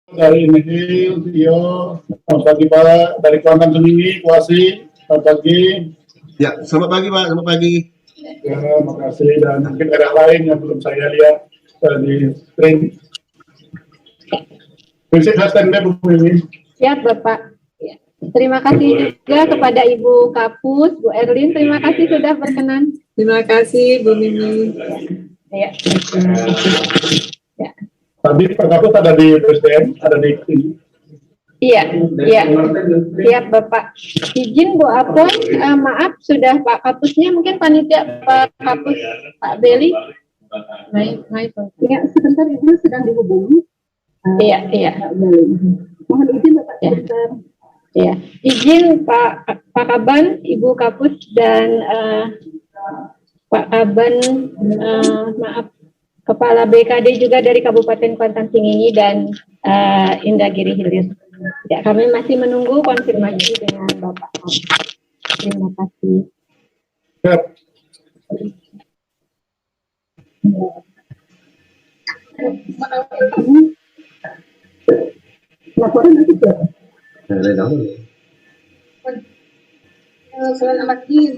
Dari ini, Tio, selamat pagi Pak, dari Kuantan Seminggi, Kuasi, selamat pagi. Ya, selamat pagi Pak, selamat pagi. Ya, makasih, dan mungkin daerah lain yang belum saya lihat di screen. Prinsip standby Bu Mimi. Siap Bapak. Ya. Terima kasih juga kepada Ibu Kapus, Bu Erlin, terima kasih sudah berkenan. Terima kasih Bu Mimi. Ya. Ya. Tadi Pak Kapus ada di PSDM, ada di sini. Iya, iya. Siap Bapak. Izin Bu Apon, maaf sudah Pak Kapusnya, mungkin panitia Pak Kapus Pak Beli. Naik. Ya, sebentar Ibu sedang dihubungi. Iya. Mohon izin Bapak sebentar. Ya, izin Pak Kaban, Ibu Kapus dan Pak Kaban, maaf, Kepala BKD juga dari Kabupaten Kuantan Sengingi dan Indragiri Hilir. Ya, kami masih menunggu konfirmasi dengan Bapak. Terima kasih. Siap. Laporan nanti berapa? Selamat pagi.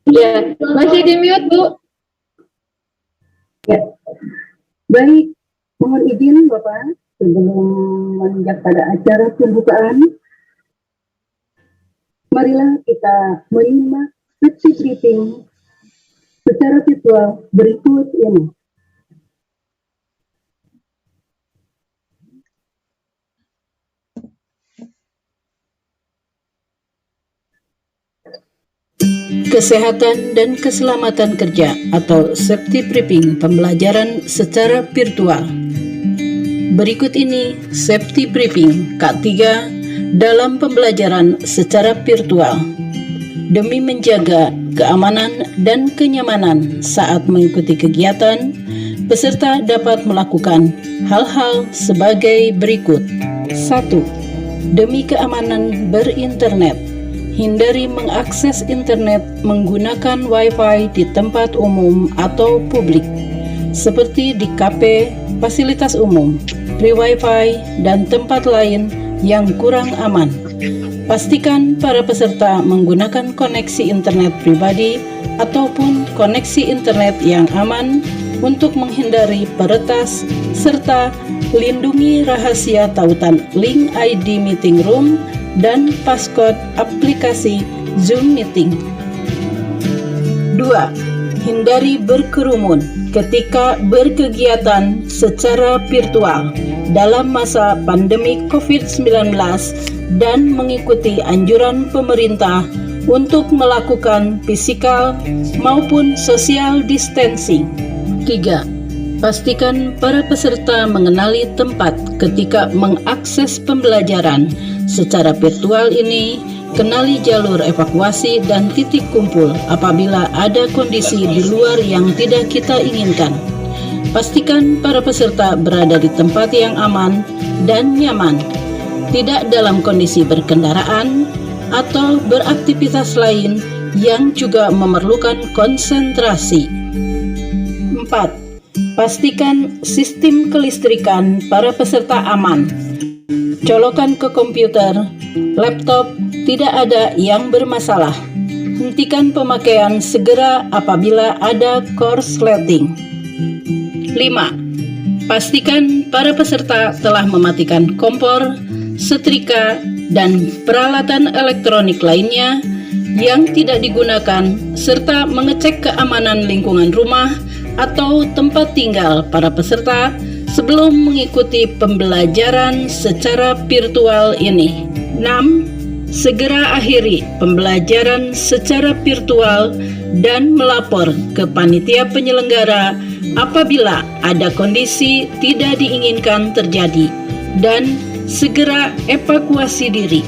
Ya, masih di mute Bu. Ya. Baik, mohon izin Bapak sebelum menginjak pada acara pembukaan, marilah kita menyimak sesi briefing secara virtual berikut ini. Kesehatan dan Keselamatan Kerja atau Safety Briefing pembelajaran secara virtual. Berikut ini Safety Briefing K3 dalam pembelajaran secara virtual demi menjaga keamanan dan kenyamanan saat mengikuti kegiatan. Peserta dapat melakukan hal-hal sebagai berikut. 1. Demi keamanan berinternet, hindari mengakses internet menggunakan Wi-Fi di tempat umum atau publik, seperti di kafe, fasilitas umum, free Wi-Fi, dan tempat lain yang kurang aman. Pastikan para peserta menggunakan koneksi internet pribadi ataupun koneksi internet yang aman untuk menghindari peretas, serta lindungi rahasia tautan link ID meeting room dan passcode aplikasi Zoom Meeting. 2. Hindari berkerumun ketika berkegiatan secara virtual dalam masa pandemi COVID-19 dan mengikuti anjuran pemerintah untuk melakukan physical maupun social distancing. 3. Pastikan para peserta mengenali tempat ketika mengakses pembelajaran secara virtual ini. Kenali jalur evakuasi dan titik kumpul apabila ada kondisi di luar yang tidak kita inginkan. Pastikan para peserta berada di tempat yang aman dan nyaman, tidak dalam kondisi berkendaraan atau beraktivitas lain yang juga memerlukan konsentrasi. 4. Pastikan sistem kelistrikan para peserta aman. Colokan ke komputer, laptop tidak ada yang bermasalah. Hentikan pemakaian segera apabila ada korsleting. 5. Pastikan para peserta telah mematikan kompor, setrika, dan peralatan elektronik lainnya yang tidak digunakan, serta mengecek keamanan lingkungan rumah atau tempat tinggal para peserta sebelum mengikuti pembelajaran secara virtual ini. 6. Segera akhiri pembelajaran secara virtual dan melapor ke panitia penyelenggara apabila ada kondisi tidak diinginkan terjadi, dan segera evakuasi diri.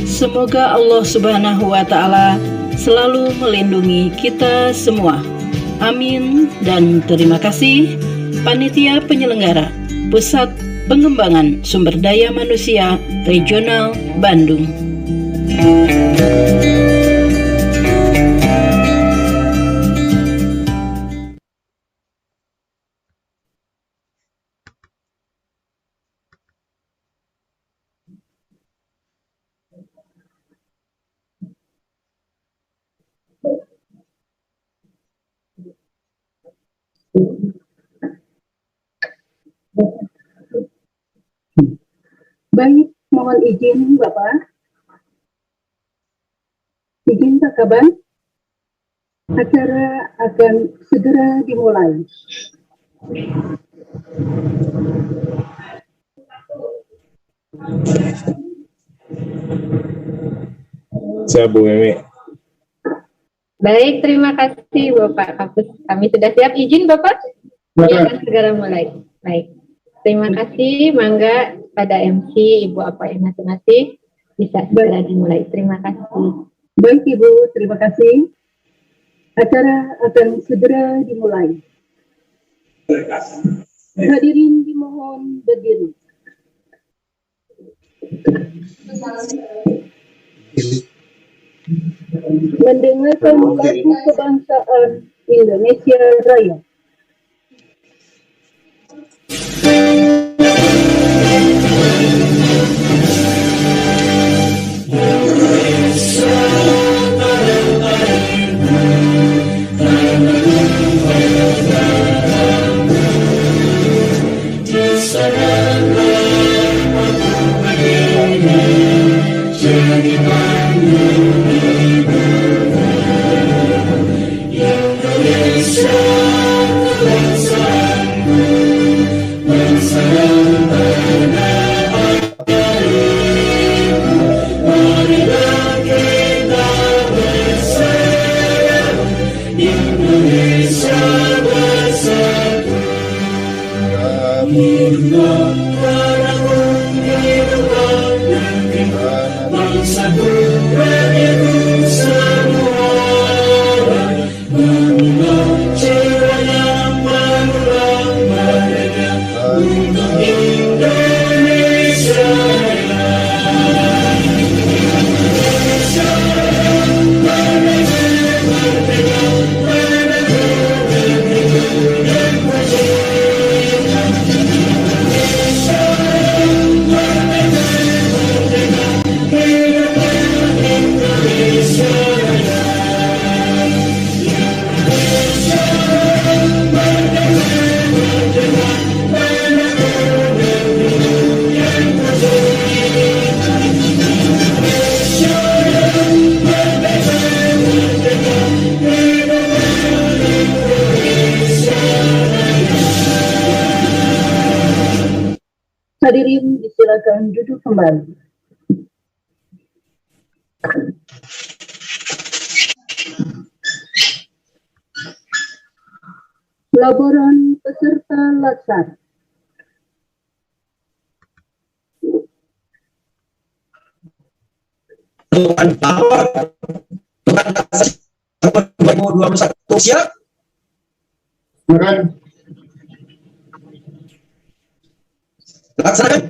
Semoga Allah Subhanahu wa Ta'ala selalu melindungi kita semua. Amin, dan terima kasih Panitia Penyelenggara Pusat Pengembangan Sumber Daya Manusia Regional Bandung. Baik, mohon izin Bapak. Izin Pak Kaban. Acara akan segera dimulai. Siap Bu Mimi. Baik, terima kasih Bapak Kapus. Kami sudah siap. Izin Bapak? Ya, akan segera mulai. Baik. Terima kasih. Mangga pada MC Ibu apa yang masing-masing bisa segera dimulai. Terima kasih. Baik Ibu, terima kasih. Acara akan segera dimulai. Hadirin dimohon berdiri. Mendengarkan lagu kebangsaan Indonesia Raya. Hadirin disilakan duduk kembali. Laporan peserta laksana. Tuhan bahwa Tuhan 2021 siap. Silakan. Laksanakan.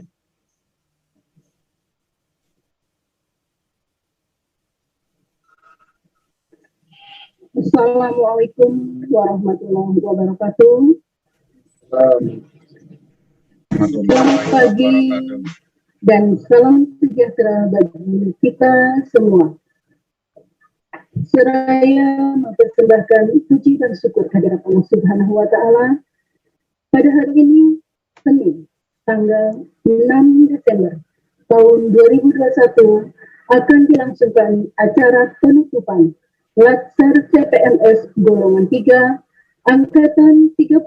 Assalamualaikum warahmatullahi wabarakatuh. Selamat pagi dan salam sejahtera bagi kita semua. Seraya mempersembahkan puji dan syukur kehadirat Allah Subhanahu wa Ta'ala pada hari ini, Senin, tanggal 6 Desember tahun 2021, akan dilangsungkan acara penutupan Latsar CPNS golongan 3 angkatan 31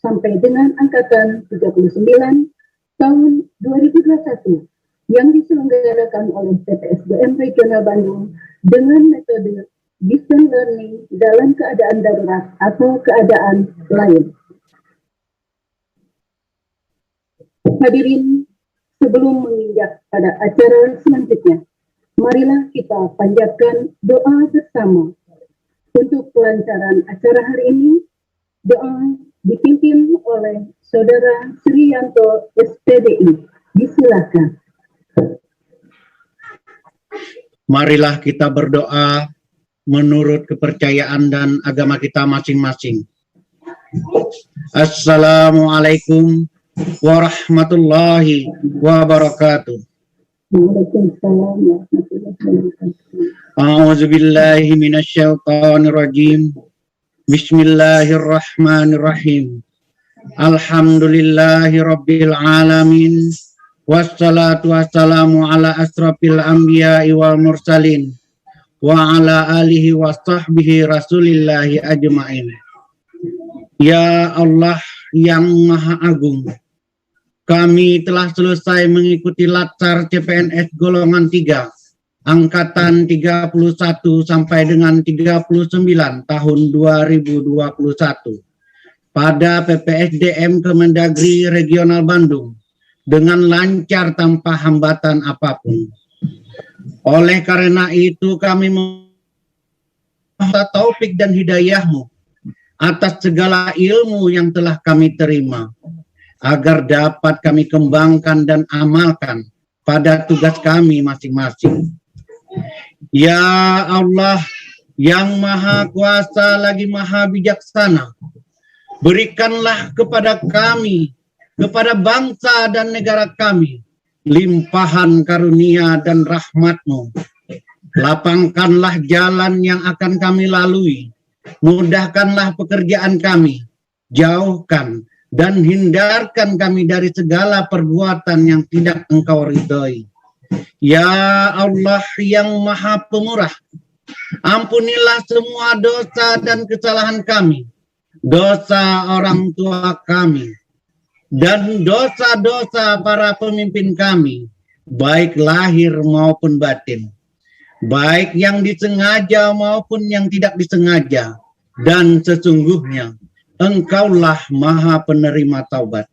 sampai dengan angkatan 39 tahun 2021 yang diselenggarakan oleh PPSDM Regional Bandung dengan metode distance learning dalam keadaan darurat atau keadaan lain. Hadirin, sebelum menginjak pada acara selanjutnya, marilah kita panjatkan doa bersama untuk kelancaran acara hari ini. Doa dipimpin oleh Saudara Sriyanto SPDI. Disilakan. Marilah kita berdoa menurut kepercayaan dan agama kita masing-masing. Assalamualaikum warahmatullahi wabarakatuh. Waalaikumsalam warahmatullahi wabarakatuh. A'udzubillahi minasyaitonirrajim. Bismillahirrahmanirrahim. Alhamdulillahi rabbil alamin. Wassalatu wassalamu ala asrafil anbiya'i wal mursalin wa ala alihi wa sahbihi rasulillahi ajma'in. Ya Allah yang Maha Agung, kami telah selesai mengikuti Latsar CPNS golongan 3 angkatan 31 sampai dengan 39 tahun 2021 pada PPSDM Kemendagri Regional Bandung dengan lancar tanpa hambatan apapun. Oleh karena itu kami meminta taufik dan hidayah-Mu atas segala ilmu yang telah kami terima, agar dapat kami kembangkan dan amalkan pada tugas kami masing-masing. Ya Allah yang Maha Kuasa lagi Maha Bijaksana, berikanlah kepada kami, kepada bangsa dan negara kami, limpahan karunia dan rahmat-Mu. Lapangkanlah jalan yang akan kami lalui, mudahkanlah pekerjaan kami, jauhkan dan hindarkan kami dari segala perbuatan yang tidak Engkau ridhoi. Ya Allah yang Maha Pemurah, ampunilah semua dosa dan kesalahan kami, dosa orang tua kami, dan dosa-dosa para pemimpin kami, baik lahir maupun batin, baik yang disengaja maupun yang tidak disengaja. Dan sesungguhnya Engkaulah Maha Penerima Taubat.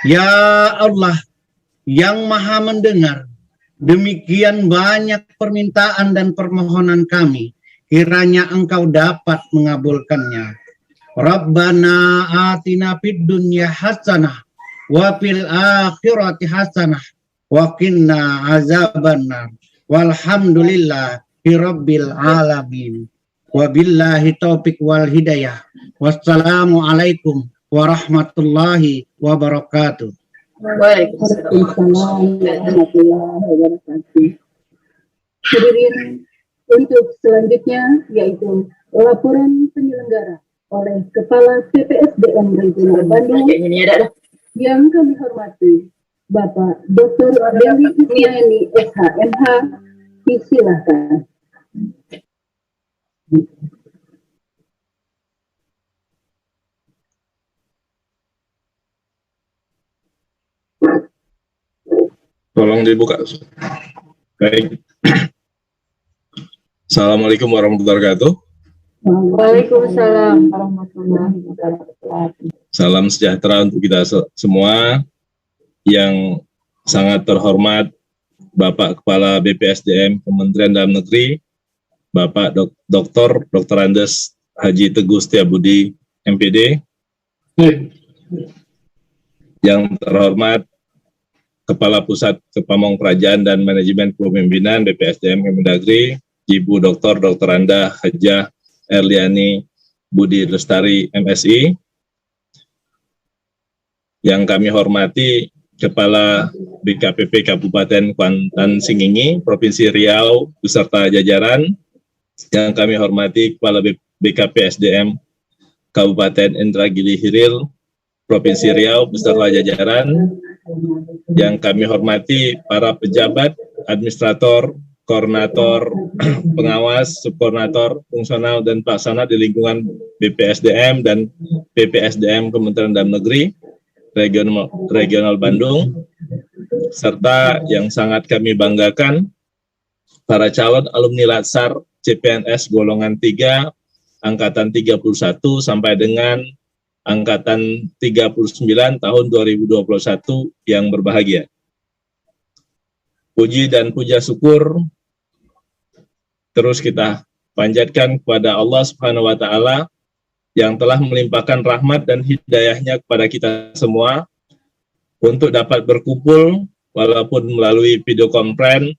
Ya Allah yang Maha Mendengar, demikian banyak permintaan dan permohonan kami, kiranya Engkau dapat mengabulkannya. Rabbana atina fid dunya hasanah wa fil akhirati hasanah wa qina azabannar. Walhamdulillahi rabbil alamin. Wabillahi taufik wal hidayah. Wassalamualaikum warahmatullahi wabarakatuh. Waalaikumsalam warahmatullahi wabarakatuh. Hadirin, untuk selanjutnya yaitu laporan penyelenggara oleh Kepala PPSDM Regional Bandung yang kami hormati Bapak Dr. Dewi Ismaili SHMH. Disilakan. Tolong dibuka. Baik. Assalamualaikum warahmatullahi wabarakatuh. Waalaikumsalam warahmatullahi wabarakatuh. Salam sejahtera untuk kita semua. Yang sangat terhormat Bapak Kepala BPSDM Kementerian Dalam Negeri, Bapak Dr. Andes Haji Teguh Setiabudi MPD, yang terhormat Kepala Pusat Kepamong Kerajaan dan Manajemen Kepemimpinan BPSDM Kemendagri, Ibu Dr. Anda Hajah Erliani Budi Lestari MSI, yang kami hormati Kepala BKPP Kabupaten Kuantan Singingi, Provinsi Riau, beserta jajaran, yang kami hormati Kepala BKPSDM Kabupaten Indragiri Hilil, Provinsi Riau, beserta jajaran, yang kami hormati para pejabat, administrator, koordinator, pengawas, subkoordinator, fungsional, dan pelaksana di lingkungan BPSDM dan PPSDM Kementerian Dalam Negeri, Regional Bandung, serta yang sangat kami banggakan, para calon alumni Latsar CPNS golongan 3, Angkatan 31 sampai dengan Angkatan 39 tahun 2021 yang berbahagia. Puji dan puja syukur terus kita panjatkan kepada Allah Subhanahu wa Ta'ala yang telah melimpahkan rahmat dan hidayahnya kepada kita semua untuk dapat berkumpul walaupun melalui video conference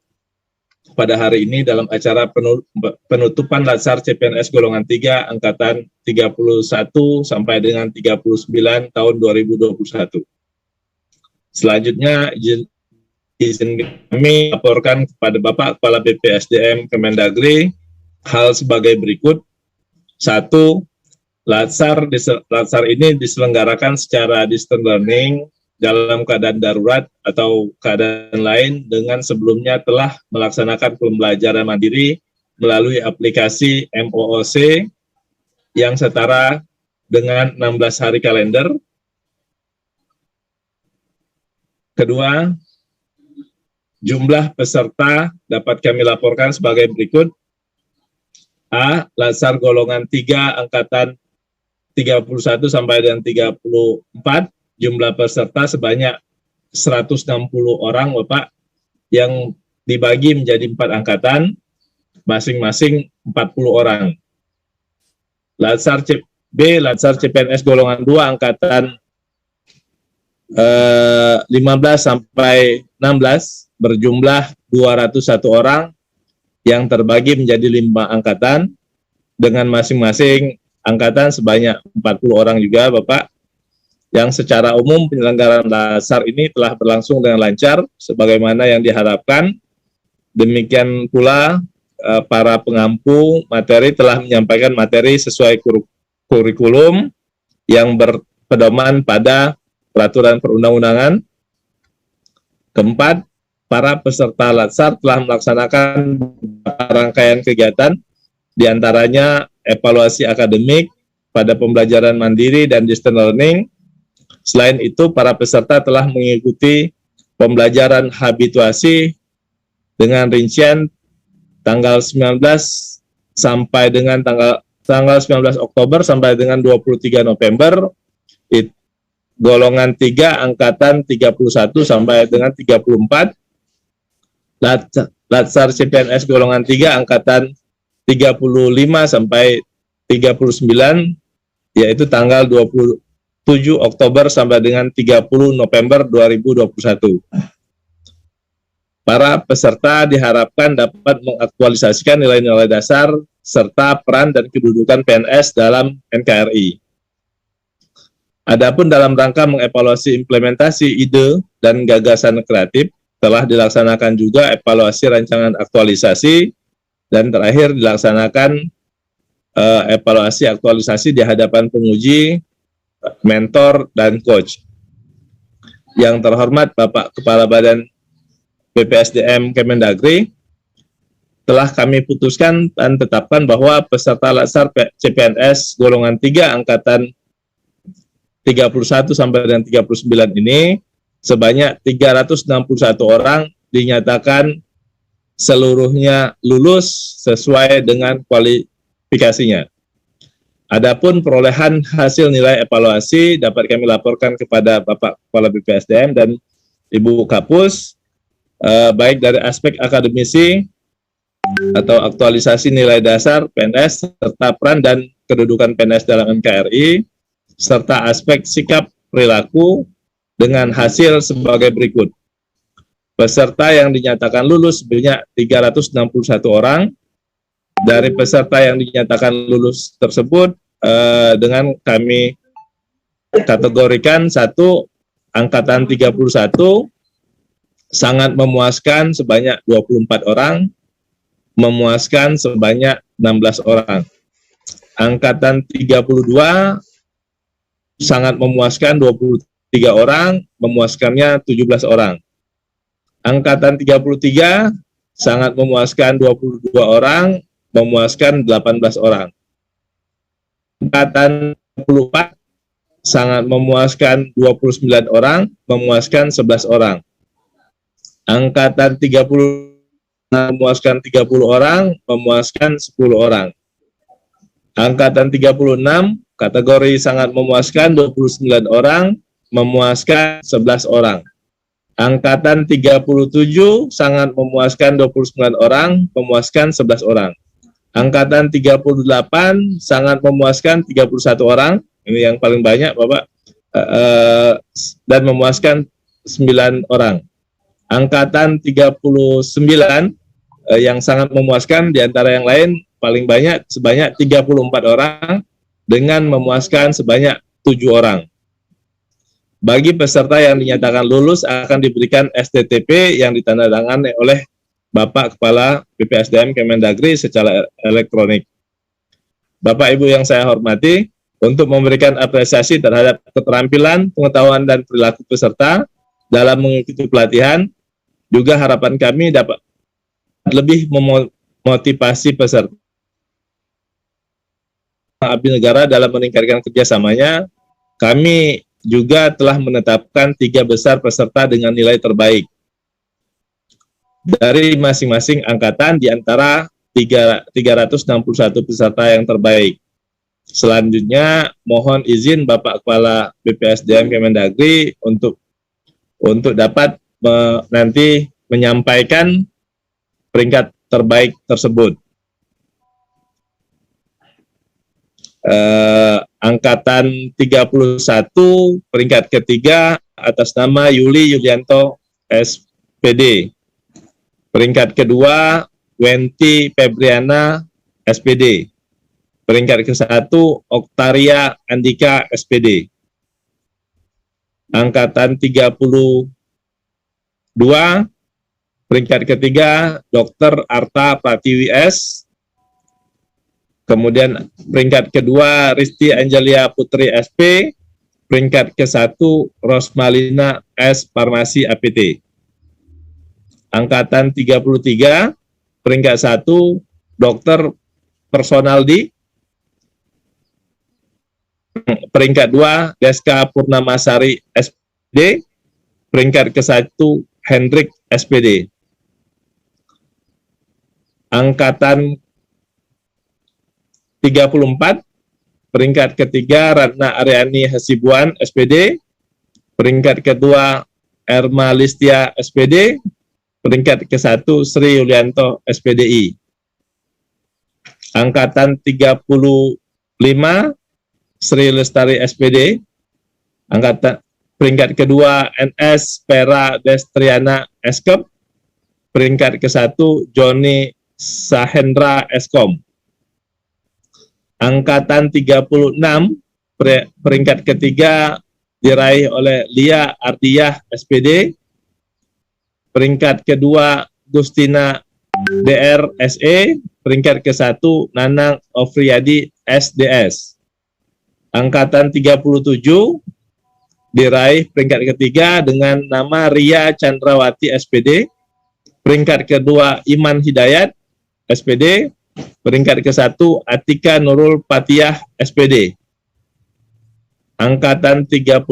pada hari ini dalam acara penutupan Latsar CPNS golongan 3 Angkatan 31 sampai dengan 39 tahun 2021. Selanjutnya izin kami laporkan kepada Bapak Kepala BPSDM Kemendagri hal sebagai berikut. 1. Latsar ini diselenggarakan secara distance learning dalam keadaan darurat atau keadaan lain dengan sebelumnya telah melaksanakan pembelajaran mandiri melalui aplikasi MOOC yang setara dengan 16 hari kalender. Kedua, jumlah peserta dapat kami laporkan sebagai berikut. A. Latsar golongan 3 Angkatan 31 sampai dengan 34, jumlah peserta sebanyak 160 orang, Bapak, yang dibagi menjadi 4 angkatan, masing-masing 40 orang. Latsar CPNS golongan 2 angkatan 15 sampai 16 berjumlah 201 orang yang terbagi menjadi 5 angkatan dengan masing-masing angkatan sebanyak 40 orang juga, Bapak. Yang secara umum penyelenggaraan Latsar ini telah berlangsung dengan lancar sebagaimana yang diharapkan. Demikian pula para pengampu materi telah menyampaikan materi sesuai kurikulum yang berpedoman pada peraturan perundang-undangan. Keempat, para peserta Latsar telah melaksanakan rangkaian kegiatan, diantaranya evaluasi akademik pada pembelajaran mandiri dan distance learning. Selain itu, para peserta telah mengikuti pembelajaran habituasi dengan rincian tanggal 19 sampai dengan tanggal 19 Oktober sampai dengan 23 November, golongan 3 angkatan 31 sampai dengan 34, Latsar CPNS golongan 3 angkatan 35 sampai 39, yaitu tanggal 27 Oktober sampai dengan 30 November 2021. Para peserta diharapkan dapat mengaktualisasikan nilai-nilai dasar serta peran dan kedudukan PNS dalam NKRI. Adapun dalam rangka mengevaluasi implementasi ide dan gagasan kreatif, telah dilaksanakan juga evaluasi rancangan aktualisasi dan terakhir dilaksanakan evaluasi aktualisasi di hadapan penguji, mentor, dan coach. Yang terhormat Bapak Kepala Badan BPSDM Kemendagri, telah kami putuskan dan tetapkan bahwa peserta Latsar CPNS golongan 3 angkatan 31 sampai dengan 39 ini sebanyak 361 orang dinyatakan seluruhnya lulus sesuai dengan kualifikasinya. Adapun perolehan hasil nilai evaluasi dapat kami laporkan kepada Bapak Kepala BPSDM dan Ibu Kapus, baik dari aspek akademisi atau aktualisasi nilai dasar PNS serta peran dan kedudukan PNS dalam NKRI, serta aspek sikap perilaku dengan hasil sebagai berikut. Peserta yang dinyatakan lulus sebanyak 361 orang. Dari peserta yang dinyatakan lulus tersebut dengan kami kategorikan: 1, angkatan 31 sangat memuaskan sebanyak 24 orang, memuaskan sebanyak 16 orang. Angkatan 32 sangat memuaskan 23 orang, memuaskannya 17 orang. Angkatan 33 sangat memuaskan 22 orang, memuaskan 18 orang. Angkatan 34 sangat memuaskan 29 orang, memuaskan 11 orang. Angkatan 30 memuaskan 30 orang, memuaskan 10 orang. Angkatan 36 kategori sangat memuaskan 29 orang, memuaskan 11 orang. Angkatan 37 sangat memuaskan 29 orang, memuaskan 11 orang. Angkatan 38 sangat memuaskan 31 orang, ini yang paling banyak Bapak, dan memuaskan 9 orang. Angkatan 39 yang sangat memuaskan di antara yang lain paling banyak sebanyak 34 orang dengan memuaskan sebanyak 7 orang. Bagi peserta yang dinyatakan lulus akan diberikan STTP yang ditandatangani oleh Bapak Kepala BPSDM Kemendagri secara elektronik. Bapak Ibu yang saya hormati, untuk memberikan apresiasi terhadap keterampilan, pengetahuan, dan perilaku peserta dalam mengikuti pelatihan, juga harapan kami dapat lebih memotivasi peserta abdi negara dalam meningkatkan kerjasamanya. Kami juga telah menetapkan 3 besar peserta dengan nilai terbaik dari masing-masing angkatan di antara 361 peserta yang terbaik. Selanjutnya mohon izin Bapak Kepala BPSDM Kemendagri untuk dapat nanti menyampaikan peringkat terbaik tersebut. Angkatan 31 peringkat ketiga atas nama Yuli Yulianto SPD. Peringkat kedua Wenti Febriana SPD. Peringkat ke-1 Oktaria Andika SPD. Angkatan 32 peringkat ketiga Dr. Arta Pratiwi S. Kemudian peringkat kedua Risti Angelia Putri SP. Peringkat ke-1 Rosmalina S. Farmasi APT. Angkatan 33 peringkat 1 Dr. Personaldi. Peringkat 2 Deska Purnamasari SPD. Peringkat ke-1 Hendrik SPD. Angkatan 34 peringkat ketiga Ratna Aryani Hasibuan SPD. Peringkat kedua Erma Listia SPD. Peringkat ke-1 Sri Yulianto SPDI. Angkatan 35 Sri Lestari SPD. Angkatan peringkat kedua NS Pera Destriana Eskep. Peringkat ke-1 Joni Sahendra Eskom. Angkatan 36 peringkat ketiga diraih oleh Lia Ardiyah SPD. Peringkat kedua Gustina DR SE. Peringkat ke-1 Nanang Ofriyadi SDS. Angkatan 37 diraih peringkat ketiga dengan nama Ria Chandrawati SPD. Peringkat kedua Iman Hidayat SPD. Peringkat ke-1 Atika Nurul Patiyah SPD. Angkatan 38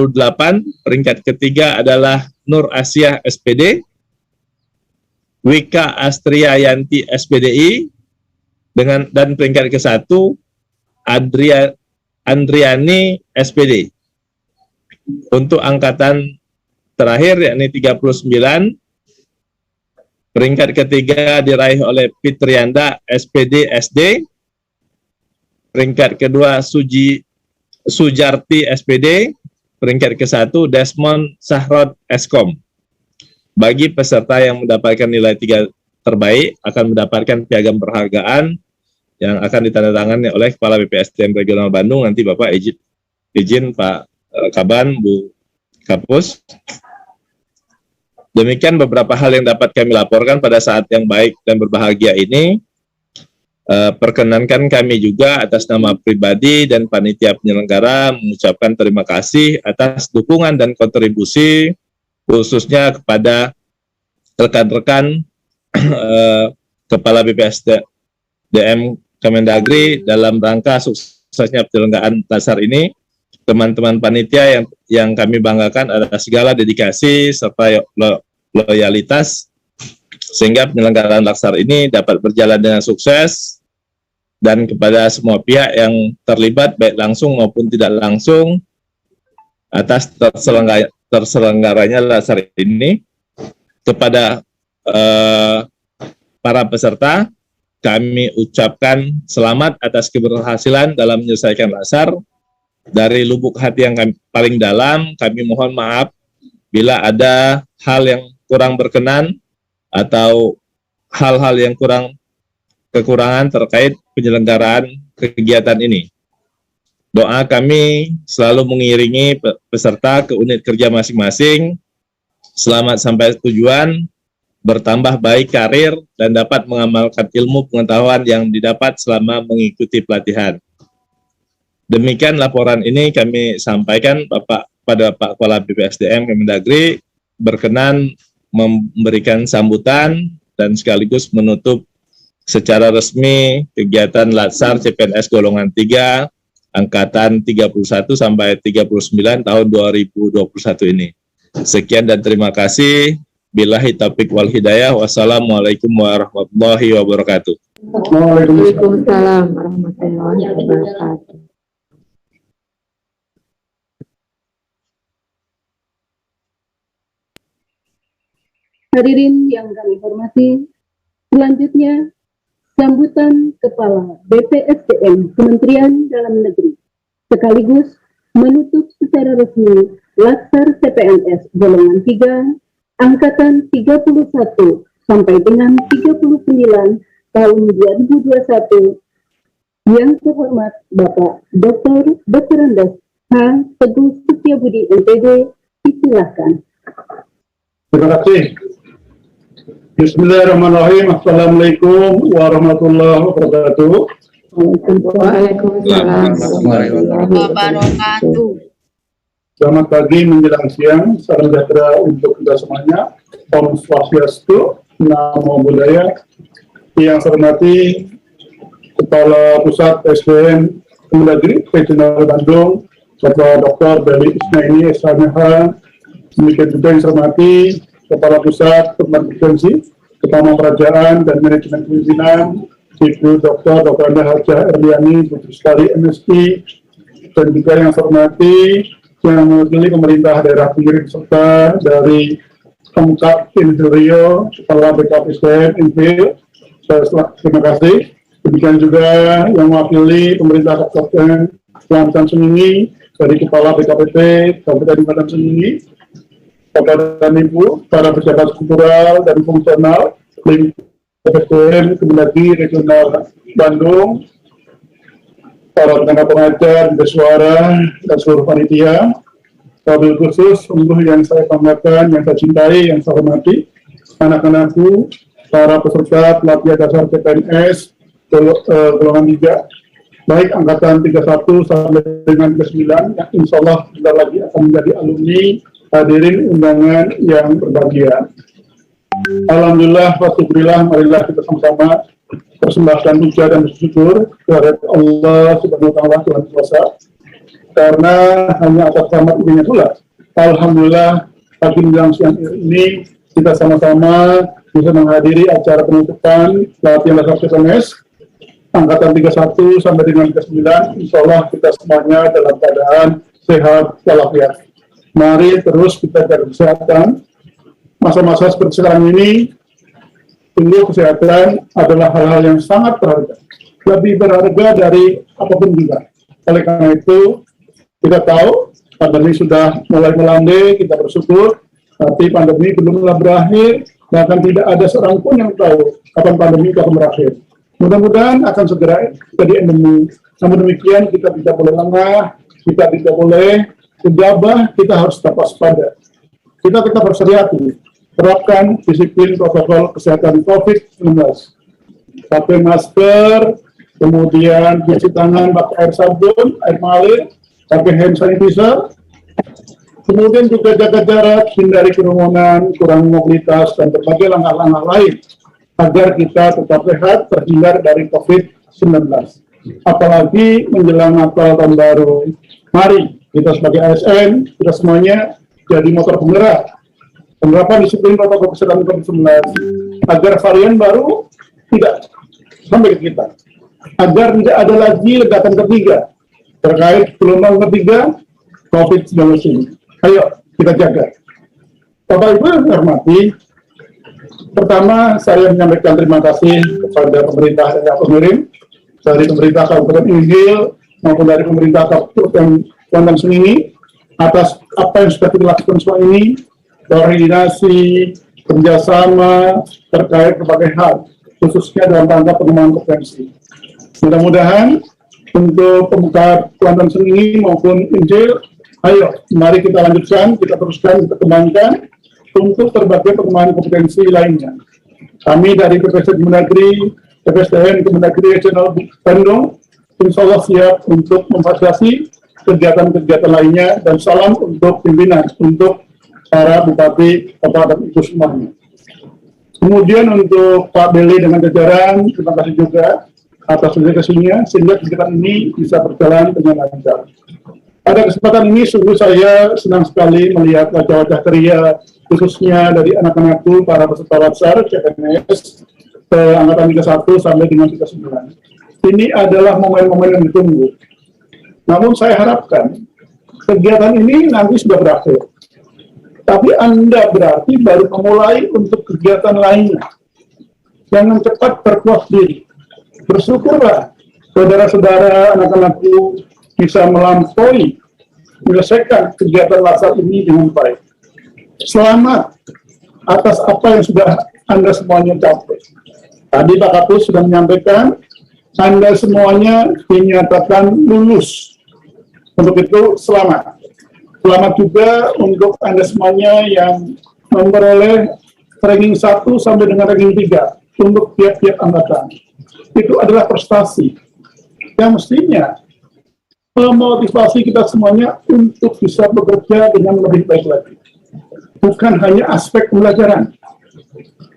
peringkat ketiga adalah Nur Asyah SPD. Wika Astria Yanti SPDI dan peringkat ke-1 Andriani SPD. Untuk angkatan terakhir yakni 39 peringkat ketiga diraih oleh Fitrianda SPD SD. Peringkat kedua Sujarti SPD, peringkat ke-1 Desmond Sahrod Eskom. Bagi peserta yang mendapatkan nilai 3 terbaik akan mendapatkan piagam penghargaan yang akan ditandatangani oleh Kepala BPSDM Regional Bandung. Nanti Bapak izin Pak Kaban, Bu Kapus. Demikian beberapa hal yang dapat kami laporkan pada saat yang baik dan berbahagia ini. Perkenankan kami juga atas nama pribadi dan panitia penyelenggara mengucapkan terima kasih atas dukungan dan kontribusi khususnya kepada rekan-rekan Kepala BPSDM Kemendagri dalam rangka suksesnya penyelenggaraan dasar ini. Teman-teman panitia yang kami banggakan adalah segala dedikasi serta loyalitas sehingga penyelenggaraan laksar ini dapat berjalan dengan sukses. Dan kepada semua pihak yang terlibat baik langsung maupun tidak langsung atas terselenggaranya laksar ini. Kepada para peserta kami ucapkan selamat atas keberhasilan dalam menyelesaikan laksar. Dari lubuk hati yang paling dalam, kami mohon maaf bila ada hal yang kurang berkenan atau hal-hal yang kekurangan terkait penyelenggaraan kegiatan ini. Doa kami selalu mengiringi peserta ke unit kerja masing-masing. Selamat sampai tujuan, bertambah baik karir, dan dapat mengamalkan ilmu pengetahuan yang didapat selama mengikuti pelatihan. Demikian laporan ini kami sampaikan pada Pak Kepala BPSDM Kemendagri berkenan memberikan sambutan dan sekaligus menutup secara resmi kegiatan Latsar CPNS golongan 3 angkatan 31 sampai 39 tahun 2021 ini. Sekian dan terima kasih. Billahi taufiq wal hidayah. Wassalamualaikum warahmatullahi wabarakatuh. Waalaikumsalam warahmatullahi wabarakatuh. Hadirin yang kami hormati, selanjutnya sambutan Kepala BPSDM Kementerian Dalam Negeri sekaligus menutup secara resmi Latsar CPNS golongan 3 angkatan 31 sampai dengan 39 tahun 2021 yang terhormat Bapak Dr. Andes H. Teguh Setiabudi MPD, disilahkan. Terima kasih. Bismillahirrahmanirrahim. Assalamualaikum warahmatullahi wabarakatuh. Waalaikumsalam warahmatullahi wabarakatuh. Selamat pagi menjelang siang. Salam sejahtera untuk kita semuanya. Om Swastiastu, Namo Buddhaya. Yang saya hormati Kepala Pusat SDM Kemendagri Regional Bandung, Bapak Dr. Beli Ismaili SMH. Demikian juga yang saya hormati Kepala Pusat Pembangunan Kepala Kerajaan dan Manajemen Perizinan, Ibu Dr. Anda Hajah Erliani, Putri Sekali MSI, dan juga yang saya hormati yang mewakili pemerintah daerah pengirim serta dari Pemkab Indonesia, Kepala BKPSDM Infil. Terima kasih. Demikian juga yang mewakili pemerintah Kabupaten Kalimantan Sengingi dari Kepala BKPT Kabupaten Kalimantan Sengingi, Bapak dan Ibu, para pejabat struktural dan fungsional BPSDM Kemendagri Regional Bandung, para tenaga pengajar, bersuara, dan seluruh panitia. Wabil khusus sungguh yang saya banggakan, yang saya cintai, yang saya hormati, anak-anakku, para peserta pelatihan dasar CPNS golongan 3, baik angkatan 31 sampai dengan 39, yang insya Allah bentar lagi akan menjadi alumni. Hadirin undangan yang berbahagia. Alhamdulillah, wasyukurillah, marilah kita sama-sama persembahkan puja dan bersyukur kepada Allah Subhanahu wa Ta'ala, Tuhan kuasa. Karena hanya atas rahmat ini pula, alhamdulillah, pagi menjelang siang ini kita sama-sama bisa menghadiri acara penutupan pelatihan dasar CPNS angkatan 31 sampai dengan 39. Insya Allah kita semuanya dalam keadaan sehat walafiat. Mari terus kita jaga kesehatan. Masa-masa seperti sekarang ini, sungguh kesehatan adalah hal-hal yang sangat berharga, lebih berharga dari apapun juga. Oleh karena itu, Kita tahu pandemi sudah mulai melandai, kita bersyukur, tapi pandemi belumlah berakhir, bahkan tidak ada seorang pun yang tahu kapan pandemi akan berakhir. Mudah-mudahan akan segera jadi endemi. Namun demikian kita tidak boleh lengah, kita tidak boleh gegabah, kita harus tetap waspada. Kita tetap berhati-hati, terapkan disiplin protokol kesehatan COVID-19. Pakai masker, kemudian cuci tangan pakai air sabun, air mengalir, pakai hand sanitizer, kemudian juga jaga jarak, hindari kerumunan, kurangi mobilitas, dan berbagai langkah-langkah lain agar kita tetap sehat, terhindar dari COVID-19. Apalagi menjelang Natal tahun baru. Mari kita sebagai ASN, kita semuanya jadi motor penggerak penerapan disiplin protokol kesehatan COVID-19 agar varian baru tidak sampai ke kita, agar tidak ada lagi ledakan ketiga terkait gelombang ketiga COVID-19 ini. Ayo kita jaga. Bapak Ibu yang hormati, pertama saya menyampaikan terima kasih kepada pemerintah dan pengirim dari pemerintah Kabupaten Inggil maupun dari pemerintah Kabupaten Kuantan Sengingi atas apa yang sudah kita lakukan selama ini, koordinasi, kerjasama terkait berbagai hal, khususnya dalam rangka pengembangan kompetensi. Mudah-mudahan untuk pemuka Kuantan Sengingi maupun Injil, ayo mari kita lanjutkan, kita teruskan, kita kembangkan untuk berbagai pengembangan kompetensi lainnya. Kami dari PPSD Kemendagri, PPSDN Kemendagri Regional Bandung, insya Allah siap untuk memfasilitasi kegiatan-kegiatan lainnya, dan salam untuk pimpinan, untuk para bupati, bapak dan ibu semuanya. Kemudian untuk Pak Beli dengan jajaran, terima kasih juga atas dedikasinya sehingga kegiatan ini bisa berjalan dengan lancar. Pada kesempatan ini sungguh saya senang sekali melihat wajah-wajah ceria, khususnya dari anak-anakku, para peserta Latsar, CPNS, angkatan 31 sampai dengan 39. Ini adalah momen-momen yang ditunggu. Namun saya harapkan kegiatan ini nanti sudah berakhir. Tapi Anda berarti baru memulai untuk kegiatan lainnya. Jangan cepat berpuas diri. Bersyukurlah saudara-saudara anak-anakku bisa melampaui, menyelesaikan kegiatan Latsar ini dengan baik. Selamat atas apa yang sudah Anda semuanya capai. Tadi Pak Kapus sudah menyampaikan, Anda semuanya dinyatakan lulus. Untuk itu, selamat. Selamat juga untuk Anda semuanya yang memperoleh ranking 1 sampai dengan ranking 3 untuk tiap-tiap angkatan. Itu adalah prestasi yang mestinya memotivasi kita semuanya untuk bisa bekerja dengan lebih baik lagi. Bukan hanya aspek pembelajaran,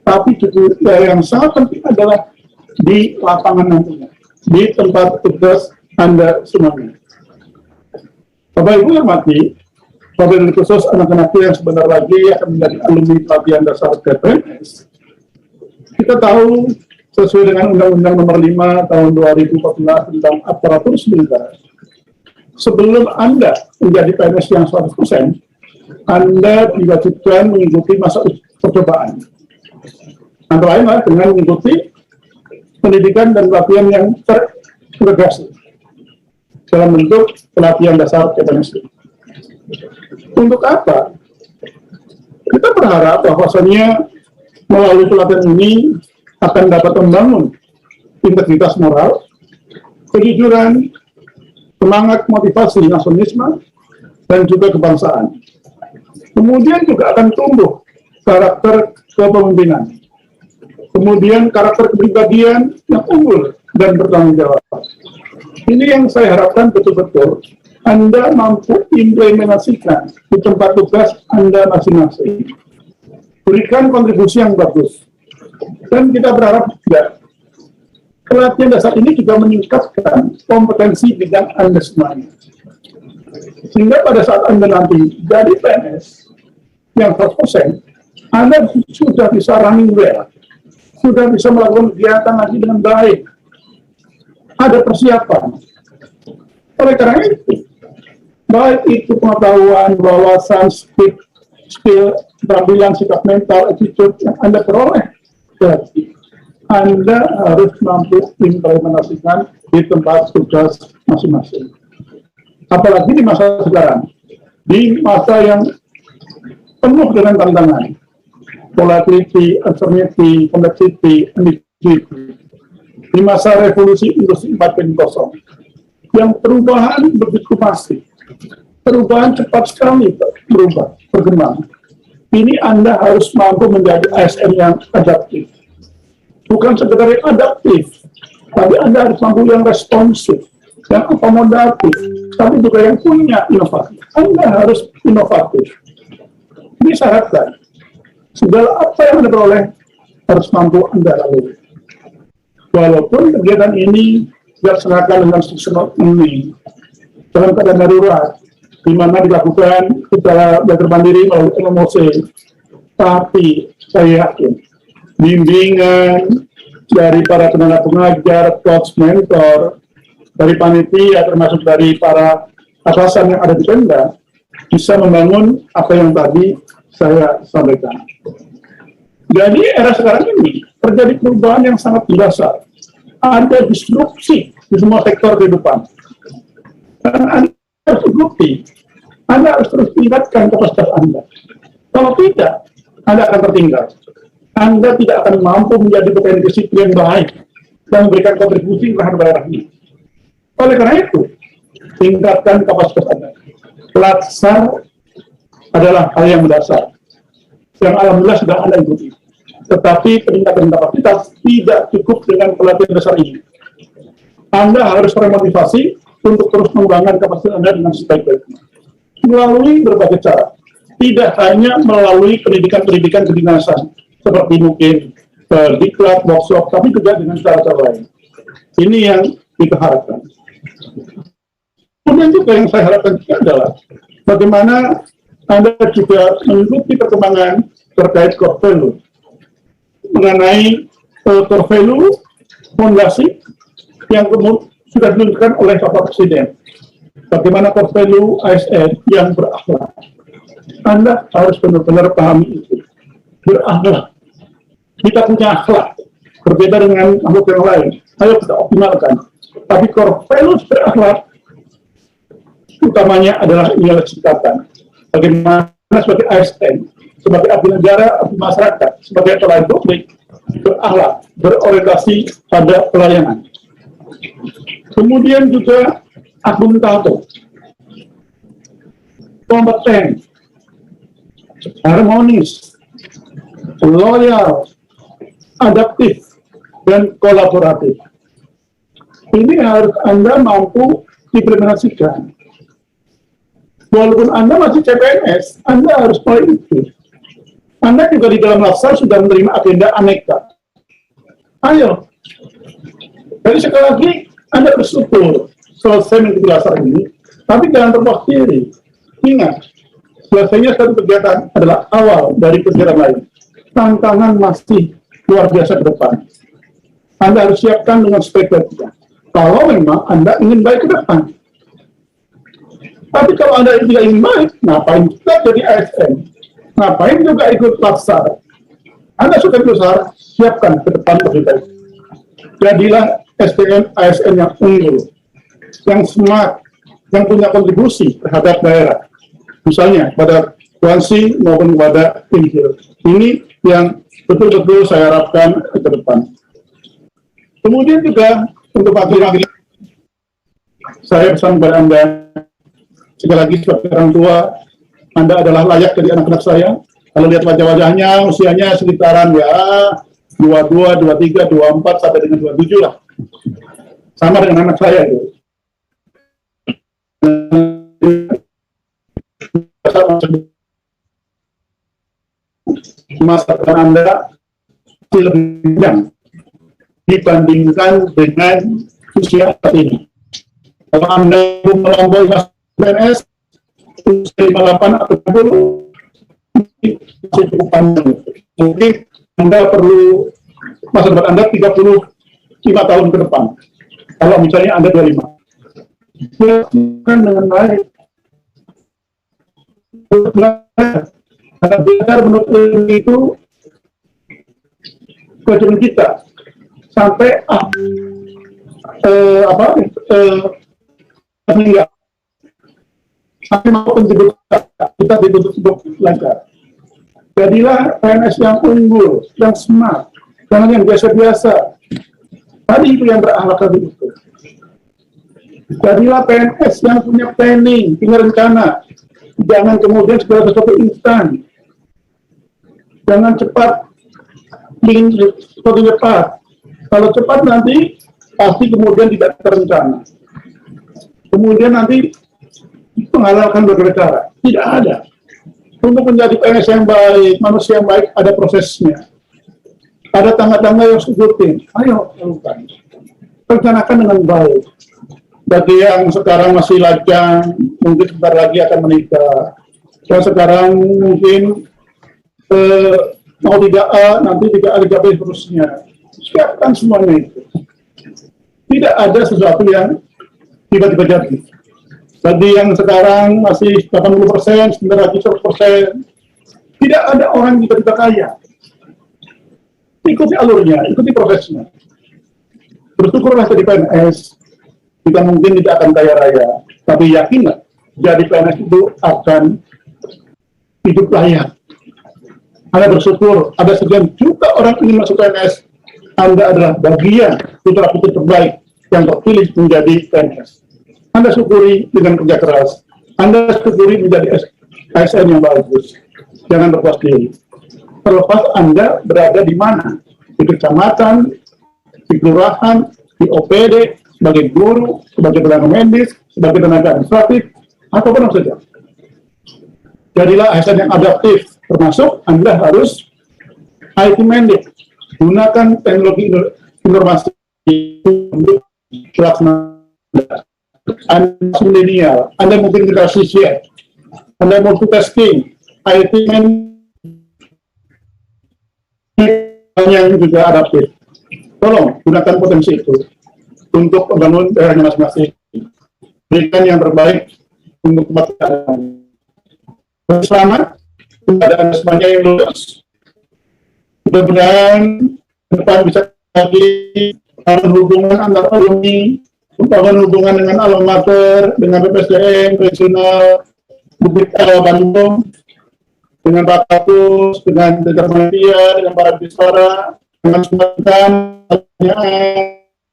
tapi juga yang sangat penting adalah di lapangan nantinya, di tempat tugas Anda semuanya. Bapak Ibu yang hormati, wabil khusus anak-anak yang sebentar lagi akan menjadi alumni pelatihan dasar PPNS. Kita tahu sesuai dengan Undang-Undang Nomor 5 Tahun 2014 tentang aparatur sipil negara, sebelum Anda menjadi PNS yang 100%, Anda diwajibkan mengikuti masa percobaan. Antara lain dengan mengikuti pendidikan dan pelatihan yang terintegrasi dalam bentuk pelatihan dasar PPNS. Untuk apa? Kita berharap bahwasannya melalui pelatihan ini akan dapat membangun integritas moral, kejujuran, semangat motivasi nasionalisme, dan juga kebangsaan. Kemudian juga akan tumbuh karakter kepemimpinan. Kemudian karakter kepribadian yang unggul dan bertanggung jawab. Ini yang saya harapkan betul-betul Anda mampu implementasikan di tempat tugas Anda masing-masing. Berikan kontribusi yang bagus. Dan kita berharap juga pelatihan dasar ini juga meningkatkan kompetensi bidang Anda semuanya. Sehingga pada saat Anda nanti jadi PNS yang 100%, Anda sudah bisa running well, sudah bisa melakukan kegiatan lagi dengan baik. Ada persiapan. Oleh karena itu, baik itu pengetahuan, wawasan, skill, keterampilan, sikap mental, attitude yang Anda peroleh, jadi Anda harus mampu implementasikan di tempat tugas masing-masing. apalagi di masa sekarang, di masa yang penuh dengan tantangan, volatility, uncertainty, complexity, ambiguity, di masa revolusi industri 4.0, yang perubahan begitu masif, perubahan cepat sekali berkembang. Ini Anda harus mampu menjadi ASN yang adaptif. Bukan sekedar yang adaptif, tapi Anda harus mampu yang responsif, yang akomodatif, tapi juga yang punya inovasi. Anda harus inovatif. Disyaratkan, segala apa yang Anda peroleh harus mampu Anda lalui. Walaupun kegiatan ini dilaksanakan dengan sesuatu ini dalam keadaan darurat, di mana dilakukan secara belajar mandiri melalui LMOC, tapi saya yakin bimbingan dari para tenaga pengajar, coach, mentor, dari panitia, termasuk dari para atasan yang ada di Pemda, bisa membangun apa yang tadi saya sampaikan. Jadi era sekarang ini terjadi perubahan yang sangat mendasar. Ada disrupsi di semua sektor kehidupan. Dan Anda harus ikuti. Anda harus terus tingkatkan kapasitas Anda. Kalau tidak, Anda akan tertinggal. Anda tidak akan mampu menjadi pegawai disiplin yang baik dan memberikan kontribusi terhadap daerah ini. Oleh karena itu, tingkatkan kapasitas Anda. Pelaksar adalah hal yang mendasar, yang alhamdulillah sudah Anda ikuti. Tetapi peningkatan kapasitas tidak cukup dengan pelatihan dasar ini. Anda harus termotivasi untuk terus mengembangkan kapasitas Anda dengan sebaik-baiknya. Melalui berbagai cara. Tidak hanya melalui pendidikan-pendidikan kedinasan, seperti mungkin diklat, workshop, tapi juga dengan cara-cara lain. Ini yang kita harapkan. Kemudian juga yang saya harapkan juga adalah bagaimana Anda juga mengikuti perkembangan terkait core value. Mengenai core value fondasi yang kemudian sudah diluncurkan oleh Bapak Presiden. Bagaimana core value ASN yang berakhlak. Anda harus benar-benar pahami itu. Berakhlak. Kita punya akhlak. Berbeda dengan makhluk yang lain. Ayo kita optimalkan. Tapi core value berakhlak utamanya adalah ialah singkatan. Bagaimana sebagai ASN, sebagai abdi negara, abdi masyarakat, sebagai pelayan publik, berakhlak, berorientasi pada pelayanan. Kemudian juga akuntabel, kompeten, harmonis, loyal, adaptif, dan kolaboratif. Ini harus Anda mampu implementasikan. Walaupun Anda masih CPNS, Anda harus mulai itu. Anda juga di dalam laksar sudah menerima agenda aneka. Ayo. Jadi sekali lagi, Anda bersyukur selesai mengikuti laksar ini, tapi jangan terpaku diri. Ingat, selesainya satu kegiatan adalah awal dari kegiatan lain. Tantangan masih luar biasa ke depan. Anda harus siapkan dengan sebaik-baiknya. Kalau memang Anda ingin baik ke depan. Tapi kalau Anda tidak ingin baik, ngapain kita jadi ASN? Ngapain juga ikut laksar? Anda sudah berusaha, siapkan ke depan lebih baik. Jadilah SDM ASN yang unggul, yang smart, yang punya kontribusi terhadap daerah. Misalnya pada Kuansi maupun pada Inhil. Ini yang betul-betul saya harapkan ke depan. Kemudian juga untuk pagi-pagi, saya pesan kepada Anda, sekali lagi sebagai orang tua, Anda adalah layak jadi anak-anak saya. Kalau lihat wajah-wajahnya, usianya sekitaran ya 22, 23, 24, sampai dengan 27 lah. Sama dengan anak saya itu. Masa depan Anda lebih panjang dibandingkan dengan usia saat ini. Kalau Anda melampaui masa PNS, usia 58 atau 60, masih cukup panjang. Mungkin Anda perlu masa depan Anda 35 tahun ke depan. Kalau misalnya Anda 25. Bukan dengan baik. Karena belajar menurut ilmu itu kewajiban kita sampai meninggal. Tapi maupun kita ditutup lancar. Jadilah PNS yang unggul, yang smart, jangan yang biasa-biasa. Tadi itu yang berakhlak tadi itu. Jadilah PNS yang punya planning, punya rencana. Jangan kemudian segala sesuatu instan. Jangan cepat, ingin sesuatu cepat. Kalau cepat nanti pasti kemudian tidak terencana. Kemudian nanti menghalalkan berbagai cara. Tidak ada. Untuk menjadi PNS yang baik, manusia yang baik, ada prosesnya. Ada tangga-tangga yang sebutin. Ayo, lakukan. Rencanakan dengan baik. Bagi yang sekarang masih lajang, mungkin sebentar lagi akan menikah. Yang sekarang mungkin mau 3A, nanti 3A, 3B terusnya. Siapkan semuanya itu. Tidak ada sesuatu yang tiba-tiba jadi. Bagi yang sekarang masih 80%, sebentar lagi 100%. Tidak ada orang yang tiba-tiba kaya. Ikuti alurnya, ikuti prosesnya. Bersyukurlah jadi PNS. Kita mungkin tidak akan kaya raya, tapi yakinlah jadi PNS itu akan hidup layak. Anda bersyukur, ada sekian juta orang ingin masuk PNS. Anda adalah bagian putra-putri terbaik yang terpilih menjadi PNS. Anda syukuri dengan kerja keras. Anda syukuri menjadi ASN yang bagus. Jangan berpuas diri. Terlepas Anda berada di mana, di kecamatan, di kelurahan, di OPD, sebagai guru, sebagai tenaga medis, sebagai tenaga administratif, ataupun apa saja. Jadilah ASN yang adaptif, termasuk Anda harus IT minded, gunakan teknologi informasi untuk pelaksanaan. Anda milenial, Anda mungkin generasi Z, Anda multitasking, IT yang juga adaptif. Tolong gunakan potensi itu untuk membangun daerahnya masing-masing. Berikan yang terbaik untuk tempat keadaan. Selamat kepada Anda semuanya yang lulus. Mudah-mudahan ke depan bisa lagi hubungan antar alumni, membangun hubungan dengan alma mater, dengan BPSDM, regional, Bandung, dengan Pak Kapus, dengan jajaran panitia, dengan para bicara, dengan semacam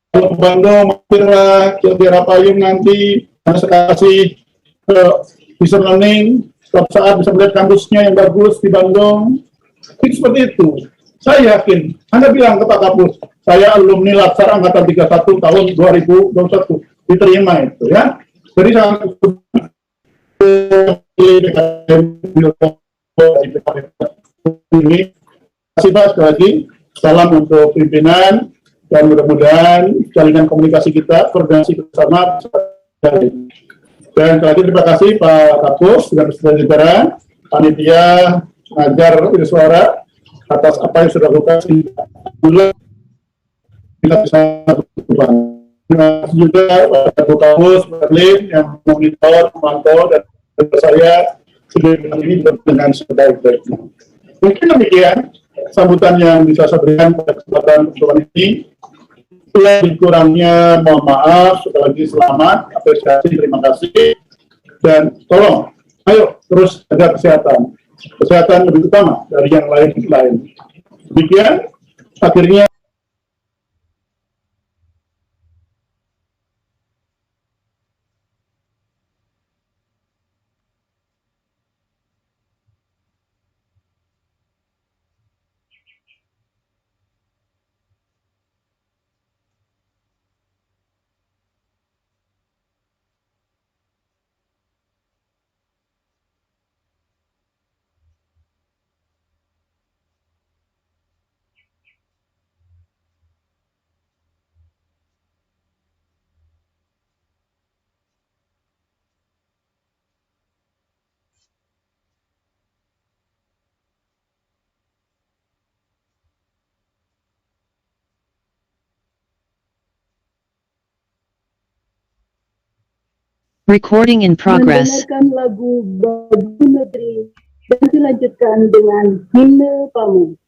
kalau Bandung, mampirlah ke daerah Payung nanti, Anda sekasih bisa learning, setiap saat bisa melihat kampusnya yang bagus di Bandung. Itu seperti itu. Saya yakin, Anda bilang ke Pak Kapus, saya alumni Latsar Angkatan 31 tahun 2021, diterima itu ya. Jadi sangat ini kasih Pak sekali lagi, salam untuk pimpinan dan mudah-mudahan jaringan komunikasi kita, koordinasi bersama. Dan sekali lagi terima kasih Pak Kapus dan saudara-saudara panitia pengajar suara atas apa yang sudah dilakukan sehingga kita bisa berubah. Terima kasih juga Pak Kapus Berlin yang memonitor, memantau dan saya sudah ini dengan sebaik-baiknya. Mungkin demikian sambutan yang bisa saya berikan pada kesempatan pertemuan ini. Yang kurangnya mohon maaf, sekali lagi selamat, apresiasi, terima kasih, dan tolong, ayo terus jaga kesehatan. Kesehatan lebih utama dari yang lain. Demikian, akhirnya Recording in progress. mendengarkan lagu Baju Negeri dan dilanjutkan dengan himne Pamu.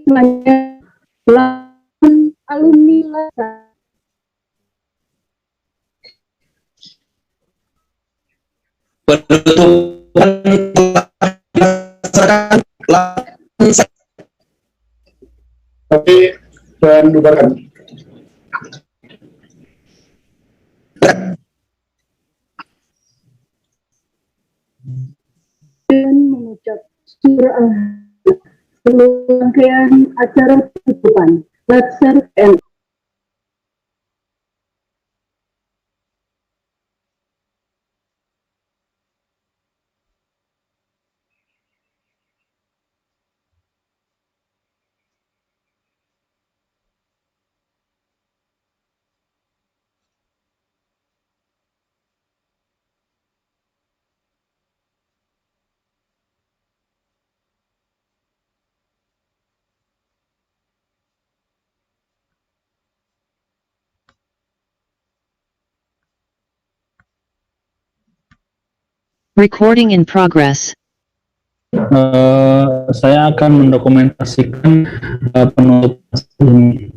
selanjutnya alumni LASA. Tapi dan bubarkan. Dan mengucap surah seluruh rangkaian acara penutupan Latsar PN. Recording in progress. Saya akan mendokumentasikan penutup ini.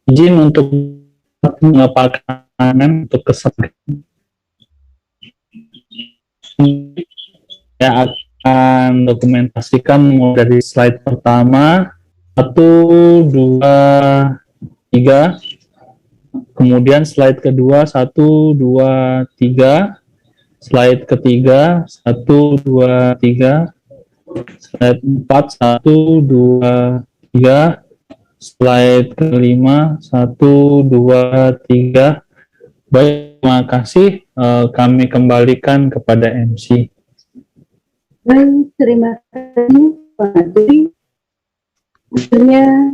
Izin untuk mengapalkan untuk kesan. Saya akan dokumentasikan mulai dari slide pertama 1, 2, 3. Kemudian slide kedua 1, 2, 3. Slide ketiga 1, 2, 3. Slide 4 1, 2, 3. Slide kelima 1, 2, 3. Baik, terima kasih. Kami kembalikan kepada MC. Baik, terima kasih Pak Jadi. Akhirnya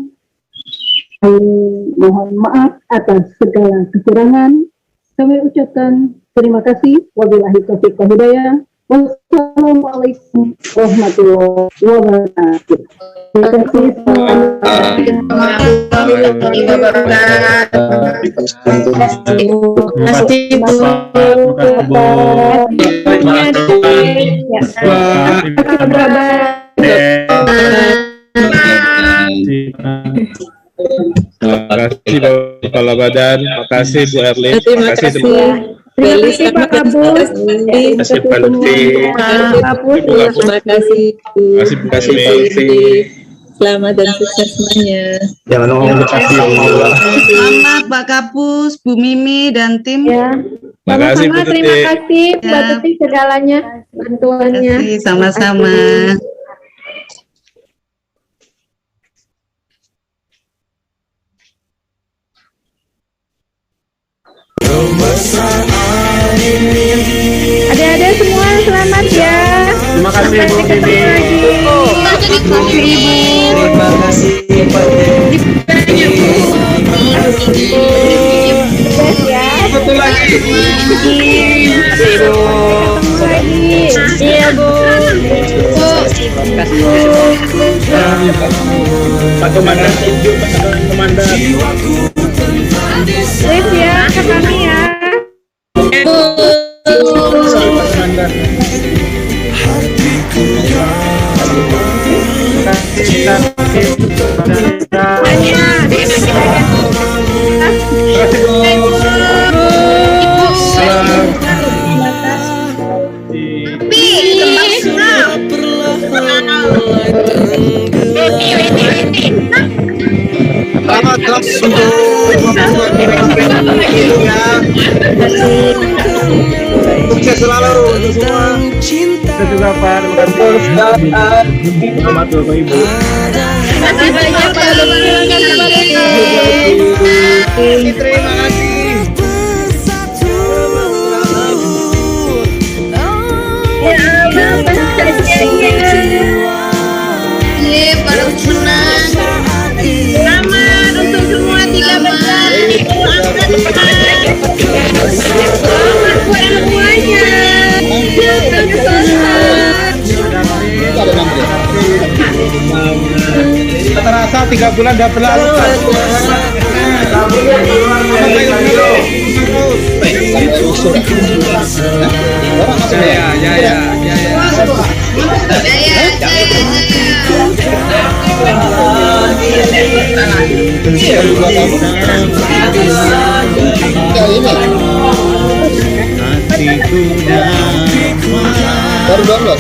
mohon maaf atas segala kekurangan. Kami ucapkan terima kasih. Wabillahi taufiq wal hidayah. Wassalamualaikum warahmatullahi wabarakatuh. Terima kasih. Terima kasih Bapak Kepala Badan, terima kasih Bu Erlin, terima kasih Terima kasih Pak Kabus. terima kasih Pak Lutfi, Terima kasih. terima kasih Selamat dan sukses semuanya. Jangan ngomong bekasi. Selamat Pak Kapus, Bu Mimi dan tim. Ya. Terima kasih Bu Sama-sama, terima Tuti. kasih Mbak Tuti segalanya bantuannya. Terima kasih, sama-sama. Adik-adik semua selamat ya. Terima kasih Bu Mimi. Terima kasih Pak. Sukses ya. Satu lagi. Ketemu lagi. Iya Bu. Pak Komandan, Pak Komandan. Sukses ya ke kami ya. Sukses selalu untuk semua. Kita juga Pak, terima kasih. Selamat Bapak Ibu. Terima kasih banyak Pak Lutfi. Terima kasih. Ya Allah, bahagia. Baru senang. Selamat untuk semua 13. Selamat buat semuanya. Terasa 3 bulan udah berlalu. Ya. Baru download.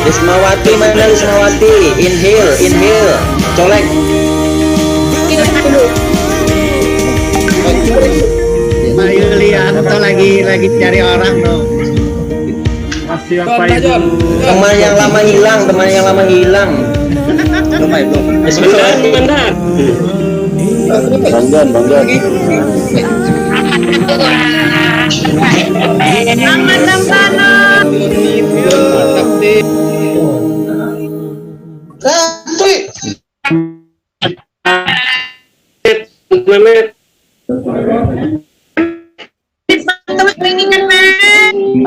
Ismawati mana Ismawati? Inhale, colek. Mbak Yulianto lagi cari orang tuh. Masih apa itu? Teman yang lama hilang. Lupa itu. Benar. Banggan.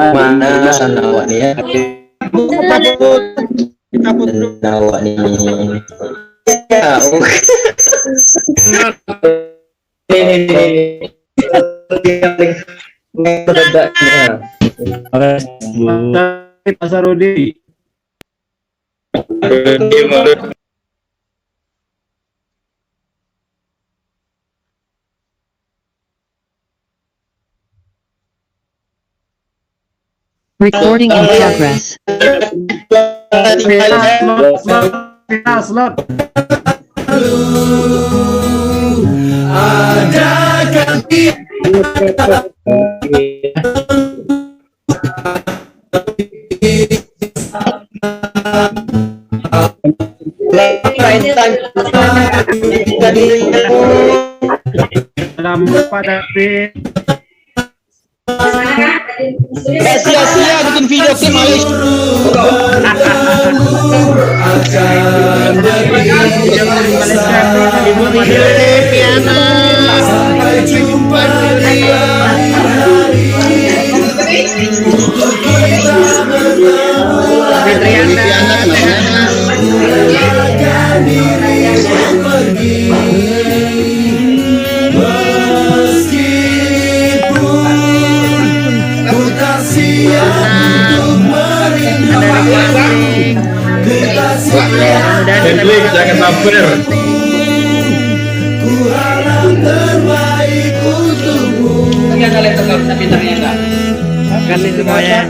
Mana sana awak ni ya? Awak ni. Pasar Rudi. Recording in progress. Slot. Dalam pada Sia-sia bikin video klip Malik. Sampai jumpa di untuk kita Hendrik, jangan mampir. Ku harap terbaik untukmu. Enggak ada letter nggak bisa bintangnya enggak? Kan ini semuanya.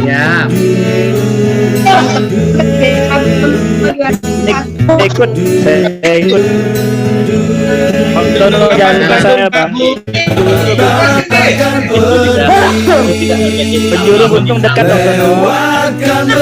Ya. Ikut, saya ikut. Jangan lupa saya Pak. Penjuru untung dekat Allahu Akbar.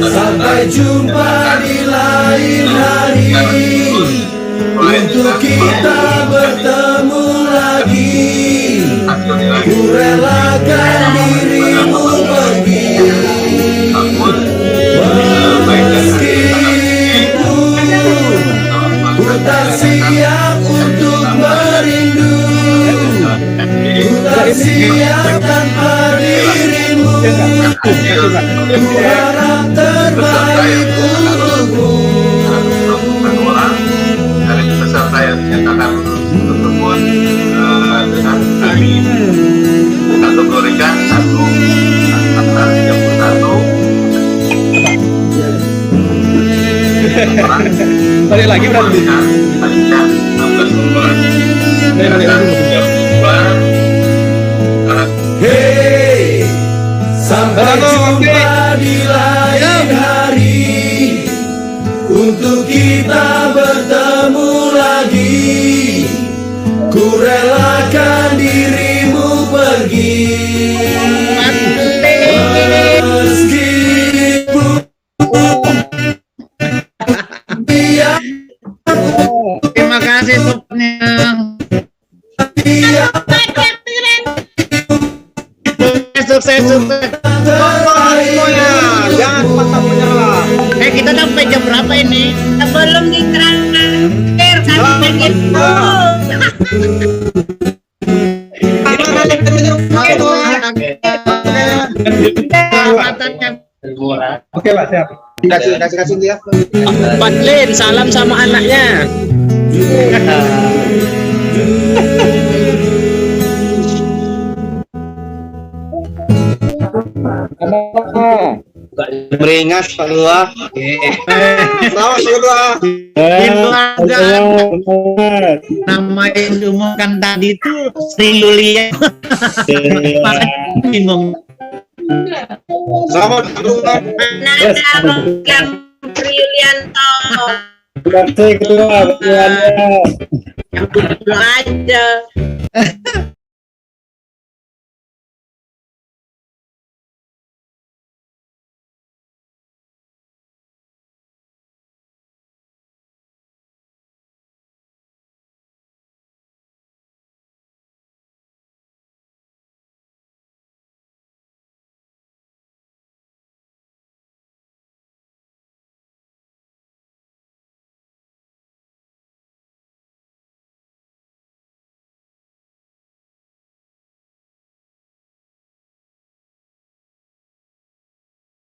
Sampai jumpa di lain hari untuk kita bertemu lagi. Ku relakan dirimu pergi meskipun ku tak siap untuk merindu. Ku tak siap tanpa dirimu. Ku harap terbaik untukmu. Dari peserta yang dinyatakan tersebut dengan kami kategorikan Balik lagi berarti. Hey, sampai jumpa di lain hari untuk kita bertemu lagi. Ku relakan dirimu pergi. Meskipun dia. Terima kasih supnya. Sukses. Semuanya, jangan patah menyerah. Kita sampai jam berapa ini? Belum di terakhir sampai gitu. Oke Pak, siap. Kasih dia. Padlin, salam sama anaknya. Meringas Pak Lurah. Selamat nama yang diumumkan tadi itu Sri Lulia. Bingung. Selamat Yang Sri Yulianto. Terima kasih ketua. Yang aja.